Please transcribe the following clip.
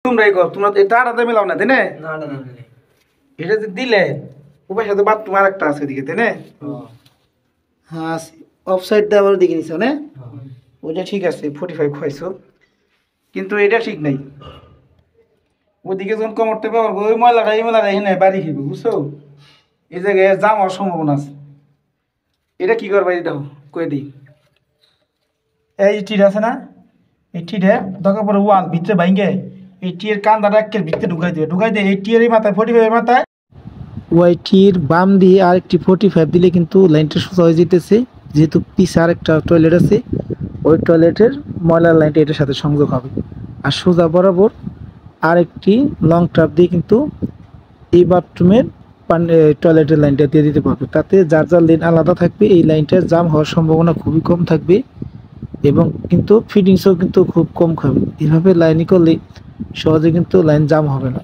তোমরাই কর, তোমরা এটা আড়াতে মিলাও না, তাই না? এটা যে দিলে উপায় সাথে বাথরুম আর একটা আছে এদিকে, তাই না? হ্যাঁ, অফ সাইড দিয়ে আবার দিকে নিছো না? ওইটা ঠিক আছে, 45 খাইছো, কিন্তু এটা ঠিক নাই। ওদিকে যখন কমরতে পারবো ওই ময়লাটা এই ময়লাটা এখানে বাড়ি খেবে, বুঝছো? এই জায়গায় জাম হওয়ার সম্ভাবনা আছে। এটা কি করবা, এটা কয়ে দিই। এই যে টির আছে না, এই টিরে দরকার পরে ওয়াল ভিতরে ভাঙ্গে এই টিয়ের কান্দাটা একের ভিতরে ঢুকাই দিয়ে এই টিয়ের মাথায় 45 মাথায় ওই টির বাম দিয়ে আরেকটি 45 দিলে কিন্তু লাইনটা সোজা হয়ে যেতেছে। যেহেতু পিছে আরেকটা টয়লেট আছে, ওই টয়লেটের ময়লার লাইনটা এটার সাথে সংযোগ হবে। আর সোজা বরাবর আরেকটি লং ট্রাপ দিয়ে কিন্তু এই বাথরুমের টয়লেটের লাইনটা দিয়ে দিতে পারবে। তাতে যার যার লেন আলাদা থাকবে, এই লাইনটার জাম হওয়ার সম্ভাবনা খুবই কম থাকবে এবং কিন্তু ফিটিংসও কিন্তু খুব কম খাবে। এভাবে লাইনই করলে সহজে কিন্তু লাইন জাম হবে না।